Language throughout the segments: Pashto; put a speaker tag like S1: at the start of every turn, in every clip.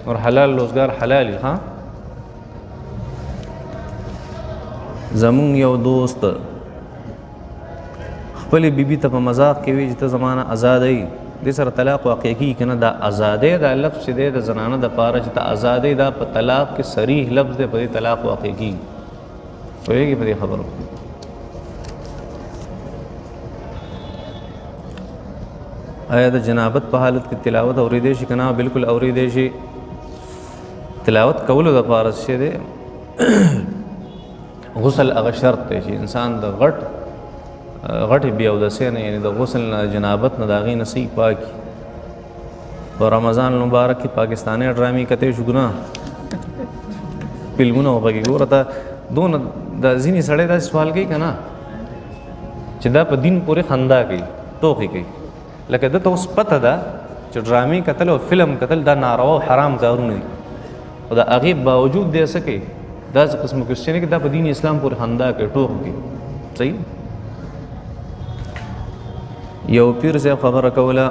S1: اور حلال روزګار حلالي. ها زمون یو دوست خپل بیبي ته په مذاق کې وی چې ته زمانہ آزادۍ د سره طلاق واقع کی کنه دا آزادۍ دا لفظ چې د زنانه د پاره چې ته آزادۍ دا په طلاق کې صریح لفظ دی په طلاق واقع کی وایي په دې خبرو. آیا د جنابت په حالت کې تلاوت اورېدې شي کنه؟ بالکل اورېدې شي. تلاوت کولو د پاره څه دی غسل هغه شرط دی چې انسان د غټ بیا د سینې یعنی د غسل نه جنابت نه داغي نصیب پاکي. په رمضان مبارک کې پاکستاني ډرامي کته شو ګنا فلمونه وبګي ګورته دون د ځینی سړی دا سوال کوي کنه چې دا په دین پورې خندا کوي ټوکی کوي لکه د ته اوس پته ده چې ډرامي کتل او فلم کتل دا ناروا او حرام کارونه دي او دا هغه باوجود دې سکے دا قسم کوشش نه کې دا په دین اسلام پورې خندا کوي ټوک کوي. صحیح. یو پیر صاحب خبره کوله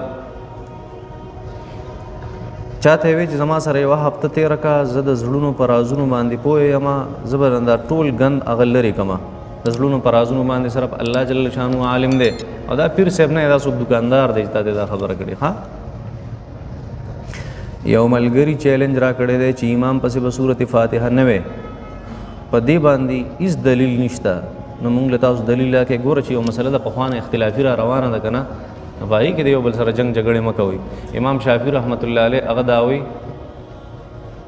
S1: چاته وی چې زما سره یو هفته تیر کا زه د زړونو پر رازونو باندې پوهه یم زبرنده ټول غند اغلری کما د زړونو پر رازونو باندې صرف الله جل شانو عالم دی او دا پیر صاحب نه دا سو دکاندار دی چې دا خبره کړي. ها یو ملګری چیلنج را کړی دی چې امام پسې به سورۃ فاتحه نه وي په دې باندې هیڅ دلیل نشته. نو موږ له تاسو دلیل راکې ګوره چې یو مسله د پخوانه اختلافي را روانه ده کنه وایي کې یو بل سره جنگ جګړه مکوي. امام شافعي رحمت الله علیه هغه دا وایي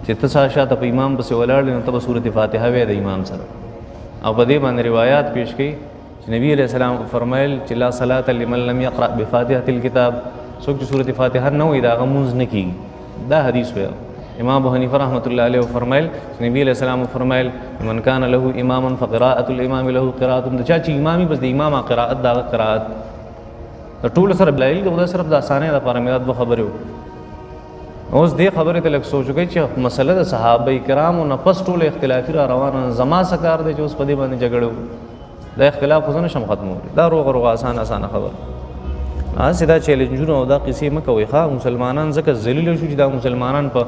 S1: چې ته شاته په امام پسې ولاړ نو ته سورۃ فاتحه وې د امام سره او په دې باندې روایت پیش کړي چې نبی علیہ السلام فرمایل چې لا صلاة لمن لم يقرأ بفاتحة الكتاب څوک چې سورۃ فاتحه نه وایي دا غموز نه کیږي. دا حدیث وایي. امام ابو حنیفه رحمت الله علیه فرمایل نبی علیہ السلام فرمایل من کان له اماما فقراءة الامام له قراءة د چا چې امامي بس د امام قراءت دا قراءت ټول سره بلایل دا صرف د اسانه لپاره مې د خبرو. اوس دې خبره ته لږ سوچ وکړئ چې مسله د صحابه کرامو نه پس ټول اختلافي را روانه زما سکار دی چې اوس په دې باندې جګړه دا اختلاف خو نه شم ختمول دا روغ اسانه خبر. دا چیلنجونه او دا قصې مکوئ. ښه مسلمانان ځکه ذلیل شو چې دا مسلمانان په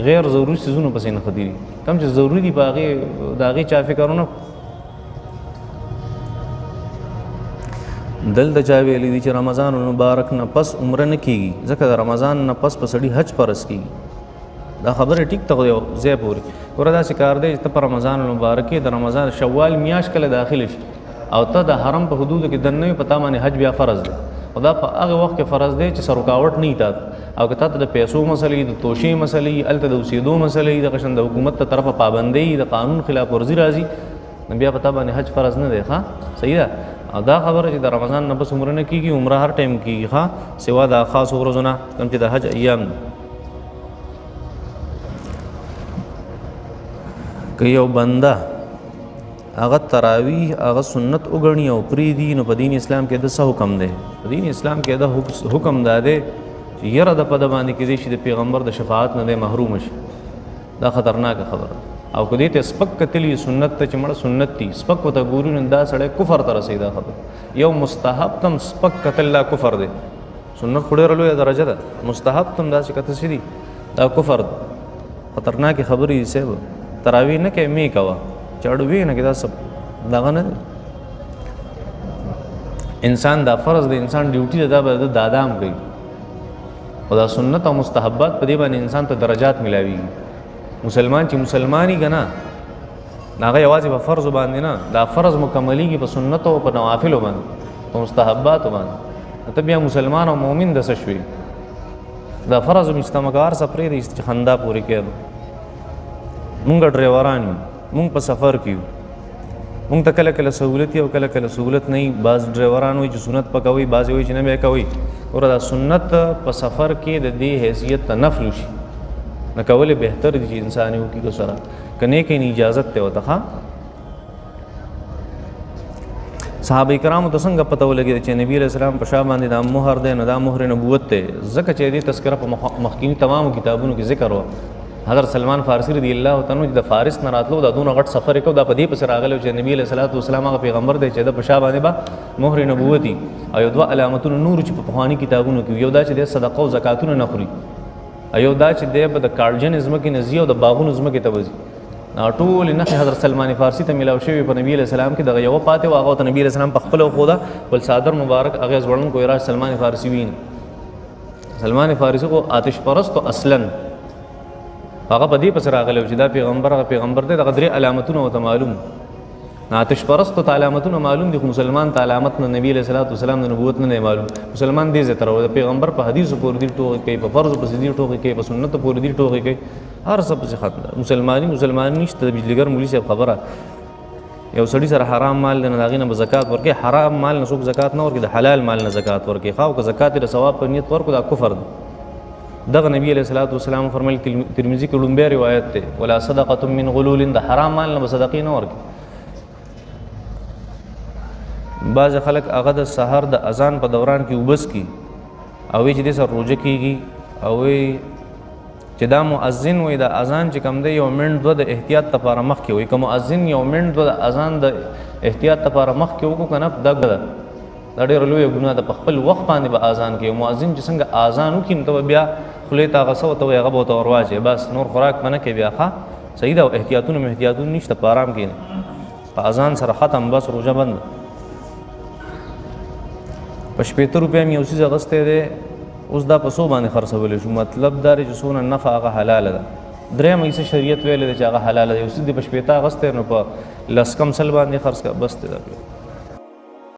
S1: غیر ضروري څیزونو پسې نه خدي کم چې ضروري دي په هغې د هغې چا فکرونه دلته چا ویلي دي چې رمضان المبارک نه پس عمره نه کیږي ځکه د رمضان نه پس په سړي حج فرض کیږي. دا خبره ټیک ته یو ځای پورې ګوره داسې کار دی چې ته په رمضان المبارک کې د رمضان شوال میاشت کله داخل شي او ته د حرم په حدودو کې دننه وي په تا باندې حج بیا فرض دی او دا په هغه وخت کې فرض دی چې سر رکاوټ نه تا او که تا ته د پیسو مسلې د توشې مسلې هلته د اوسېدو مسلې د قشن د حکومت ته طرفه پابندۍ د قانون خلاف ورزي راځي نو بیا په تا باندې حج فرض نه دی. ښه صحیح ده. او دا خبره چې د رمضان نه بس عمره نه کېږي عمره هر ټایم کېږي. ښه سوا د خاص ورځو نه کوم چې د حج ایام که یو بنده هغه تراویح هغه سنت وګڼي او پرېږدي نو په دین اسلام کې د څه حکم دی؟ په دین اسلام کې د حکم دا دی چې یره د په د باندې کېدی شي د پیغمبر د شفاعت نه دی محروم شي. دا خطرناکه خبره او که دې ته سپک کتلی سنت ته چې مړه سنت دي سپک ورته ګوري نو دا سړی کفر ته رسوي. دا خبره یو مستحب تم سپک کتل دا کفر دی. سنت خو ډېره لویه درجه ده مستحب تم داسې کته شي دي دا کفر دی. خطرناکې خبرې دي صاحب. تراویح نه کوې مې کوه چاړوي نه کې دا سب دغه نه انسان دا فرض د انسان ډیوټي ده دا به د دادام کوي او دا سنت او مستحبات په دې باندې انسان ته درجات ملاوي. مسلمان چې مسلمانی کنه هغه یوازې په فرض باندې نه دا فرض مکملېږي په سنت او په نوافل باندې په مستحبات باندې ته بیا مسلمان او مؤمن د څه شوي. دا فرض مستمکار سفرې د خندا پورې کېږي. مونږ ډریوران مونږ په سفر کې مونږ ته کله کله سہولت او کله کله سہولت نه وي. بعض ډریوران وایي چې سنت پکوي بعض وایي چې نه به کوي. اور دا سنت په سفر کې د دې حیثیت ته نفل شي نه کول بهتر دي چې انسان یو کې سره کنه کې اجازه ته وته. ها صحابه کرامو ته څنګه پته ولګي چې نبی علیہ السلام په شاه باندې د مهر دی نه دا مهر نبوت ته ځکه چې دې تذکرہ په مخکینی تمام کتابونو کې ذکر و. حضرت سلمان فارسی رضی الله تعالی عنہ د فارس نه راتلو دا دونه غټ سفر وکړ دا په دې پس راغلی چې نبی علیہ الصلوۃ والسلام هغه پیغمبر دی چې د پښا باندې با مهر نبوتی او یو دوه علامتونه نور چې په پخوانی کتابونو کې یو دا چې د صدقه او زکاتونه نه خوري ایو دا چې دی به د کارجن ځمکې نه ځي او د باغونو ځمکې ته به ځي ټولې نښې حضرت سلمان فارسي ته میلاو شوي په نبي علیه السلام کې دغه یوه پاتې وه هغه ته نبي علیه السلام په خپله وښوده بل صادر مبارک هغې ځوړونکی راج سلمان فارسي ویني سلمان فارسي خو آتش پرست اصلا هغه په دې پسې راغلی چې دا پیغمبر دی دغه درې علامتونه ورته معلوم آتش پرستو ته علامتونه معلوم دي خو مسلمان ته علامت نه نبي علیه السلام د نبوت نه معلوم مسلمان دې ځای ته راوړي پیغمبر په حدیثو پورې دي ټوکې کوي په فرضو پسې دي ټوکې کوي په سنتو پورې دي ټوکې کوي هر څه پسې ختم ده مسلماني نشته د بجلیګر مولي صاحب خبره یو سړي سره حرام مال دی نو د هغې نه به زکات ورکوي حرام مال نه څوک زکات نه ورکوي د حلال مال نه زکات ورکوي ښه او که زکات یې د ثواب په نیت ورکړو دا کفر ده دغه نبي علیه السلام فرمیل ترمذي کې لومبی روایت دی ولا صدقة من غلول د حرام مال نه به صدقې نه ورکوي بعض خلک هغه د سحر د اذان په دوران کې وبس کی او وی چې د سر روزه کیږي او وی چې دا مؤذن وي د اذان چې کم دی یو منټ دوه د احتیاط لپاره مخکې وي که مؤذن یو منټ دوه د اذان د احتیاط لپاره مخکې وکړو که نه دا ډېره لویه ګناه ده په خپل وخت باندې به اذان کوي مؤذن چې څنګه اذان وکړي نو ته به بیا خولې ته هغه څه ورته وایي هغه به ورته ور واچوي بس نور خوراک به نه کوي بیا ښه صحیح ده او احتیاطونه نشته په ارام کښېنه په اذان سره ختم بس روژه بند په 70 روپۍ مې یو څیز اخیستی دی اوس دا په څو باندې خرڅولی شو مطلب دا دی چې څونه نفع هغه حلاله ده درېیمه حصه شریعت ویلی دی چې هغه حلاله ده یو څیز دی په 80 اخیستی نو په 10 کم سل باندې خرڅ کړه بس دی دا